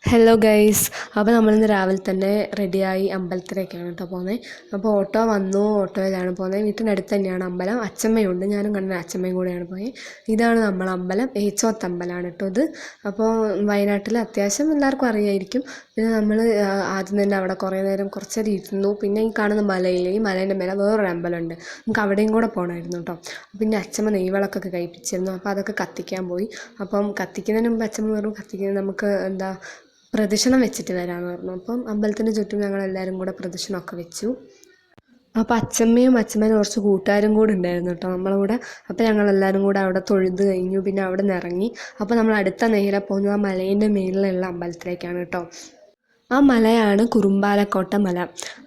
Hello guys. അപ്പോൾ നമ്മളിന്ന് രാവിലെ തന്നെ റെഡിയായി അമ്പലത്തിലേക്കാണ് കേട്ടോ പോകുന്നത്. അപ്പോൾ ഓട്ടോ വന്നു, ഓട്ടോയിലാണ് പോകുന്നത്. വീട്ടിനടുത്ത് തന്നെയാണ് അമ്പലം. അച്ചമ്മയുണ്ട്, ഞാനും കണ്ട അച്ചമ്മയും കൂടെയാണ് പോയത്. ഇതാണ് നമ്മളെ അമ്പലം, ഏച്ചോത്തമ്പലമാണ് കേട്ടോ ഇത്. അപ്പോൾ വയനാട്ടിൽ അത്യാവശ്യം എല്ലാവർക്കും അറിയായിരിക്കും. പിന്നെ നമ്മൾ ആദ്യം തന്നെ അവിടെ കുറേ നേരം കുറച്ചേരം ഇരുന്നു. പിന്നെ ഈ കാണുന്ന മലയിൽ, ഈ മലേൻ്റെ മേലെ വേറൊരു അമ്പലമുണ്ട്, നമുക്ക് അവിടെയും കൂടെ പോകണമായിരുന്നു കേട്ടോ. പിന്നെ അച്ചമ്മ നെയ്വിളക്കൊക്കെ കഴിപ്പിച്ചിരുന്നു, അപ്പോൾ അതൊക്കെ കത്തിക്കാൻ പോയി. അപ്പം കത്തിക്കുന്നതിന് മുമ്പ് അച്ചമ്മ പറഞ്ഞു കത്തിക്കുന്നത് നമുക്ക് പ്രദക്ഷിണം വെച്ചിട്ട് വരാമെന്ന് പറഞ്ഞു. അപ്പം അമ്പലത്തിന് ചുറ്റും ഞങ്ങളെല്ലാവരും കൂടെ പ്രദക്ഷിണമൊക്കെ വെച്ചു. അപ്പോൾ അച്ചമ്മയും അച്ചമ്മേൻ്റെ കുറച്ച് കൂട്ടുകാരും കൂടെ ഉണ്ടായിരുന്നു കേട്ടോ നമ്മളെ കൂടെ. അപ്പോൾ ഞങ്ങളെല്ലാവരും കൂടെ അവിടെ തൊഴുത് കഴിഞ്ഞു. പിന്നെ അവിടെ നിന്ന് ഇറങ്ങി. അപ്പോൾ നമ്മൾ അടുത്ത നേരെ പോകുന്നത് ആ മലേൻ്റെ മേളിലുള്ള അമ്പലത്തിലേക്കാണ് കേട്ടോ. ആ മലയാണ് കുറുമ്പാലക്കോട്ട മല.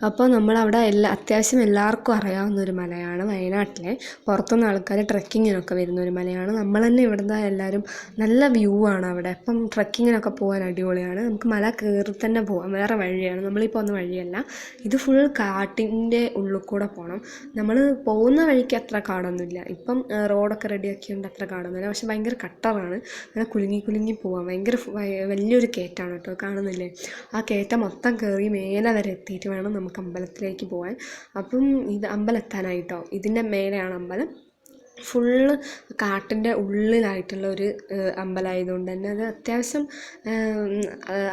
അപ്പോൾ നമ്മളവിടെ അത്യാവശ്യം എല്ലാവർക്കും അറിയാവുന്നൊരു മലയാണ്. വയനാട്ടിലെ പുറത്തുനിന്ന് ആൾക്കാർ ട്രെക്കിങ്ങിനൊക്കെ വരുന്നൊരു മലയാണ്. നമ്മൾ തന്നെ ഇവിടുന്ന് എല്ലാവരും, നല്ല വ്യൂ ആണ് അവിടെ. അപ്പം ട്രെക്കിങ്ങിനൊക്കെ പോകാൻ അടിപൊളിയാണ്. നമുക്ക് മല കയറി തന്നെ പോകാം, വേറെ വഴിയാണ്, നമ്മളീ പോകുന്ന വഴിയല്ല. ഇത് ഫുൾ കാട്ടിൻ്റെ ഉള്ളിൽ കൂടെ പോകണം. നമ്മൾ പോകുന്ന വഴിക്ക് അത്ര കാടൊന്നുമില്ല. ഇപ്പം റോഡൊക്കെ റെഡിയാക്കിയുണ്ട്, അത്ര കാടൊന്നുമില്ല. പക്ഷെ ഭയങ്കര കട്ടറാണ്, അങ്ങനെ കുലുങ്ങി കുലുങ്ങി പോവാം. ഭയങ്കര വലിയൊരു കയറ്റാണ് കേട്ടോ, കാണുന്നില്ലേ? ആ കയറ്റം മൊത്തം കയറി മേലെ വരെ എത്തിയിട്ട് വേണം നമുക്ക് അമ്പലത്തിലേക്ക് പോകാൻ. അപ്പം ഇത് അമ്പലം എത്താനായിട്ടോ, ഇതിൻ്റെ മേലെയാണ് അമ്പലം. ഫുള്ള് കാട്ടിൻ്റെ ഉള്ളിലായിട്ടുള്ള ഒരു അമ്പലമായതുകൊണ്ട് തന്നെ അത് അത്യാവശ്യം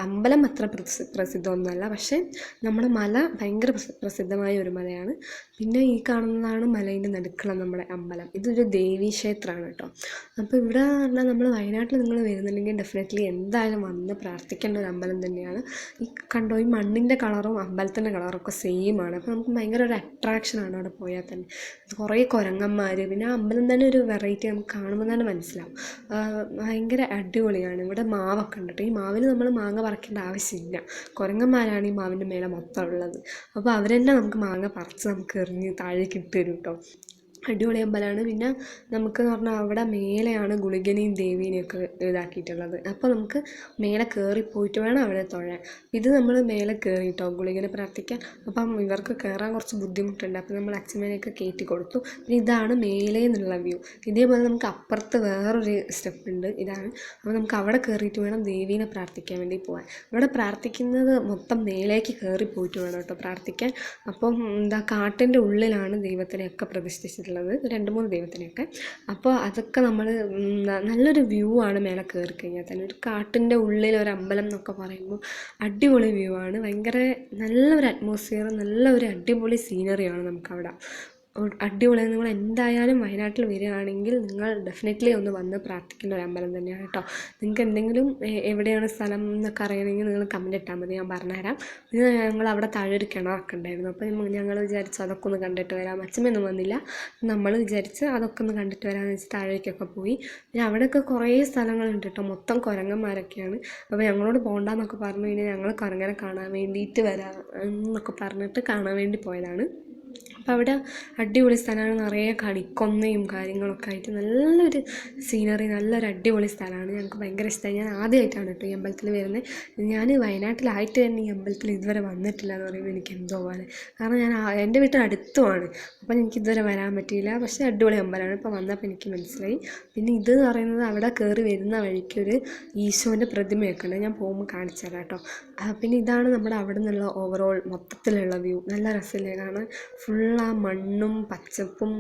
അമ്പലം അത്ര പ്രസിദ്ധമൊന്നുമല്ല. പക്ഷേ നമ്മുടെ മല ഭയങ്കര പ്രസിദ്ധമായ ഒരു മലയാണ്. പിന്നെ ഈ കാണുന്നതാണ് മലേൻ്റെ നടുക്കുള്ള നമ്മുടെ അമ്പലം. ഇതൊരു ദേവീ ക്ഷേത്രമാണ് കേട്ടോ. അപ്പോൾ ഇവിടെ പറഞ്ഞാൽ നമ്മൾ വയനാട്ടിൽ നിങ്ങൾ വരുന്നുണ്ടെങ്കിൽ ഡെഫിനറ്റ്ലി എന്തായാലും വന്ന് പ്രാർത്ഥിക്കേണ്ട ഒരു അമ്പലം തന്നെയാണ്. ഈ കണ്ടോ, ഈ മണ്ണിൻ്റെ കളറും അമ്പലത്തിൻ്റെ കളറൊക്കെ സെയിം ആണ്. അപ്പോൾ നമുക്ക് ഭയങ്കര ഒരു അട്രാക്ഷനാണ് അവിടെ പോയാൽ തന്നെ. കുറേ കുരങ്ങന്മാർ, പിന്നെ ആ അമ്പലം തന്നെ ഒരു വെറൈറ്റി, നമുക്ക് കാണുമ്പോൾ തന്നെ മനസ്സിലാവും. ഭയങ്കര അടിപൊളിയാണ്. ഇവിടെ മാവൊക്കെ ഉണ്ട് കേട്ടോ. ഈ മാവിന് നമ്മൾ മാങ്ങ പറിക്കേണ്ട ആവശ്യമില്ല, കുരങ്ങന്മാരാണ് ഈ മാവിൻ്റെ മേലെ മൊത്തം ഉള്ളത്. അപ്പോൾ അവർ തന്നെ നമുക്ക് മാങ്ങ പറിച്ച് നമുക്ക് എറിഞ്ഞ് താഴേക്ക് ഇട്ട് തരും കേട്ടോ. അടിപൊളി അമ്പലമാണ്. പിന്നെ നമുക്കെന്ന് പറഞ്ഞാൽ അവിടെ മേലെയാണ് ഗുളികനെയും ദേവീനെയൊക്കെ ഇതാക്കിയിട്ടുള്ളത്. അപ്പോൾ നമുക്ക് മേലെ കയറിപ്പോയിട്ട് വേണം അവിടെ തൊഴാൻ. ഇത് നമ്മൾ മേലെ കയറിയിട്ടോ ഗുളികനെ പ്രാർത്ഥിക്കാൻ. അപ്പം ഇവർക്ക് കയറാൻ കുറച്ച് ബുദ്ധിമുട്ടുണ്ട്. അപ്പോൾ നമ്മൾ അച്ഛമ്മേനെയൊക്കെ കയറ്റി കൊടുത്തു. പിന്നെ ഇതാണ് മേലെ നിന്നുള്ള വ്യൂ. ഇതേപോലെ നമുക്ക് അപ്പുറത്ത് വേറൊരു സ്റ്റെപ്പ് ഉണ്ട്, ഇതാണ്. അപ്പോൾ നമുക്ക് അവിടെ കയറിയിട്ട് വേണം ദേവീനെ പ്രാർത്ഥിക്കാൻ വേണ്ടി പോകാൻ. ഇവിടെ പ്രാർത്ഥിക്കുന്നത് മൊത്തം മേലേക്ക് കയറിപ്പോയിട്ട് വേണം കേട്ടോ പ്രാർത്ഥിക്കാൻ. അപ്പം കാട്ടിൻ്റെ ഉള്ളിലാണ് ദൈവത്തിനെയൊക്കെ പ്രതിഷ്ഠിച്ചിട്ടുള്ളത്, 2-3 ദൈവത്തിനെയൊക്കെ. അപ്പോൾ അതൊക്കെ നമ്മൾ നല്ലൊരു വ്യൂ ആണ്. മേലെ കയറി കഴിഞ്ഞാൽ തന്നെ ഒരു കാട്ടിൻ്റെ ഉള്ളിൽ ഒരു അമ്പലം എന്നൊക്കെ പറയുമ്പോൾ അടിപൊളി വ്യൂ ആണ്. ഭയങ്കര നല്ലൊരു അറ്റ്മോസ്ഫിയർ, നല്ലൊരു അടിപൊളി സീനറിയാണ് നമുക്കവിടെ. അടിപൊളിയാണ്. നിങ്ങൾ എന്തായാലും വയനാട്ടിൽ വരികയാണെങ്കിൽ നിങ്ങൾ ഡെഫിനറ്റ്ലി ഒന്ന് വന്ന് പ്രാർത്ഥിക്കേണ്ട ഒരു അമ്പലം തന്നെയാണ് കേട്ടോ. നിങ്ങൾക്ക് എന്തെങ്കിലും എവിടെയാണ് സ്ഥലം എന്നൊക്കെ അറിയണമെങ്കിൽ നിങ്ങൾ കമൻറ്റ് ഇട്ടാൽ മതി, ഞാൻ പറഞ്ഞുതരാം. പിന്നെ ഞങ്ങൾ അവിടെ താഴെ ഒരു കിണറൊക്കെ ഉണ്ടായിരുന്നു. അപ്പോൾ ഞങ്ങൾ വിചാരിച്ചു അതൊക്കെ ഒന്ന് കണ്ടിട്ട് വരാം. അച്ഛമ്മയൊന്നും വന്നില്ല, നമ്മൾ വിചാരിച്ച് അതൊക്കെ ഒന്ന് കണ്ടിട്ട് വരാമെന്ന് വെച്ച് താഴേക്കൊക്കെ പോയി. പിന്നെ അവിടെയൊക്കെ കുറേ സ്ഥലങ്ങളുണ്ട് കേട്ടോ, മൊത്തം കുരങ്ങന്മാരൊക്കെയാണ്. അപ്പോൾ ഞങ്ങളോട് പോകണ്ടെന്നൊക്കെ പറഞ്ഞു. പിന്നെ ഞങ്ങൾ കുരങ്ങനെ കാണാൻ വേണ്ടിയിട്ട് വരാം എന്നൊക്കെ പറഞ്ഞിട്ട് കാണാൻ വേണ്ടി പോയതാണ്. അപ്പോൾ അവിടെ അടിപൊളി സ്ഥലമാണ്, നിറയെ കണിക്കൊന്നയും കാര്യങ്ങളൊക്കെ ആയിട്ട് നല്ലൊരു സീനറി, നല്ലൊരു അടിപൊളി സ്ഥലമാണ്. ഞങ്ങൾക്ക് ഭയങ്കര ഇഷ്ടമായി. ഞാൻ ആദ്യമായിട്ടാണ് കേട്ടോ ഈ അമ്പലത്തിൽ വരുന്നത്. ഞാൻ വയനാട്ടിലായിട്ട് തന്നെ ഈ അമ്പലത്തിൽ ഇതുവരെ വന്നിട്ടില്ല എന്ന് പറയുമ്പോൾ എനിക്ക് എന്തോ പോലെ. കാരണം ഞാൻ എൻ്റെ വീട്ടിൽ അടുത്തുമാണ്, അപ്പോൾ എനിക്ക് ഇതുവരെ വരാൻ പറ്റിയില്ല. പക്ഷേ അടിപൊളി അമ്പലമാണ്, ഇപ്പോൾ വന്നപ്പോൾ എനിക്ക് മനസ്സിലായി. പിന്നെ ഇത് എന്ന് പറയുന്നത് അവിടെ കയറി വരുന്ന വഴിക്കൊരു ഈശോൻ്റെ പ്രതിമയൊക്കെ ഉണ്ട്, ഞാൻ പോകുമ്പോൾ കാണിച്ചു തരാം കേട്ടോ. പിന്നെ ഇതാണ് നമ്മുടെ അവിടെ നിന്നുള്ള ഓവറോൾ മൊത്തത്തിലുള്ള വ്യൂ. നല്ല രസമില്ലേ കാണാൻ? ഫുൾ ആ മണ്ണും പച്ചപ്പും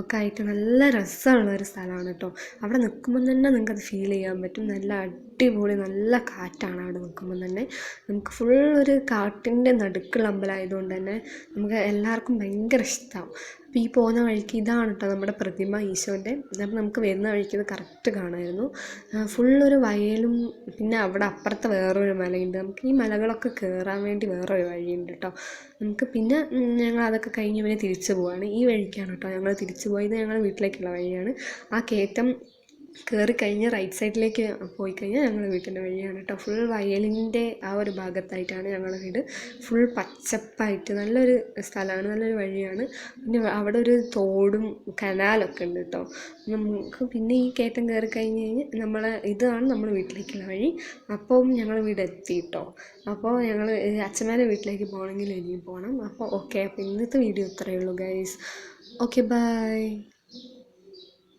ഒക്കെ ആയിട്ട് നല്ല രസമുള്ള ഒരു സ്ഥലമാണ് കേട്ടോ. അവിടെ നിൽക്കുമ്പം തന്നെ നിങ്ങൾക്കത് ഫീൽ ചെയ്യാൻ പറ്റും. നല്ല അടിപൊളി നല്ല കാറ്റാണ് അവിടെ നിൽക്കുമ്പം തന്നെ. നമുക്ക് ഫുൾ ഒരു കാട്ടിൻ്റെ നടുക്കുള്ള അമ്പലമായതുകൊണ്ട് തന്നെ നമുക്ക് എല്ലാവർക്കും ഭയങ്കര ഇഷ്ടമാവും. അപ്പോൾ ഈ പോകുന്ന വഴിക്ക് ഇതാണ് കേട്ടോ നമ്മുടെ പ്രതിമ ഈശോൻ്റെ. അപ്പോൾ നമുക്ക് വരുന്ന വഴിക്ക് ഇത് കറക്റ്റ് കാണുമായിരുന്നു. ഫുള്ളൊരു വയലും പിന്നെ അവിടെ അപ്പുറത്തെ വേറൊരു മലയുണ്ട്. നമുക്ക് ഈ മലകളൊക്കെ കയറാൻ വേണ്ടി വേറൊരു വഴിയുണ്ട് കേട്ടോ നമുക്ക്. പിന്നെ ഞങ്ങൾ അതൊക്കെ കഴിഞ്ഞ് പിന്നെ തിരിച്ചു പോവുകയാണ്. ഈ വഴിക്കാണ് കേട്ടോ ഞങ്ങൾ തിരിച്ചു പോയത്. ഞങ്ങൾ വീട്ടിലേക്കുള്ള വഴിയാണ്. ആ കയറ്റം കയറി കഴിഞ്ഞ് റൈറ്റ് സൈഡിലേക്ക് പോയി കഴിഞ്ഞാൽ ഞങ്ങൾ വീട്ടിൻ്റെ വഴിയാണ് കേട്ടോ. ഫുൾ വയലിൻ്റെ ആ ഒരു ഭാഗത്തായിട്ടാണ് ഞങ്ങളുടെ വീട്. ഫുൾ പച്ചപ്പായിട്ട് നല്ലൊരു സ്ഥലമാണ്, നല്ലൊരു വഴിയാണ്. പിന്നെ അവിടെ ഒരു തോടും കനാലൊക്കെ ഉണ്ട് കേട്ടോ നമുക്ക്. പിന്നെ ഈ കയറ്റം കയറി കഴിഞ്ഞ് ഇതാണ് നമ്മൾ വീട്ടിലേക്കുള്ള വഴി. അപ്പം ഞങ്ങൾ വീട് എത്തി കേട്ടോ. അപ്പോൾ ഞങ്ങൾ അച്ഛന്മാരുടെ വീട്ടിലേക്ക് പോകണമെങ്കിൽ ഇനിയും പോകണം. അപ്പോൾ ഓക്കെ, അപ്പോൾ ഇന്നത്തെ വീഡിയോ ഇത്രയേ ഉള്ളൂ ഗൈസ്. Okay, by.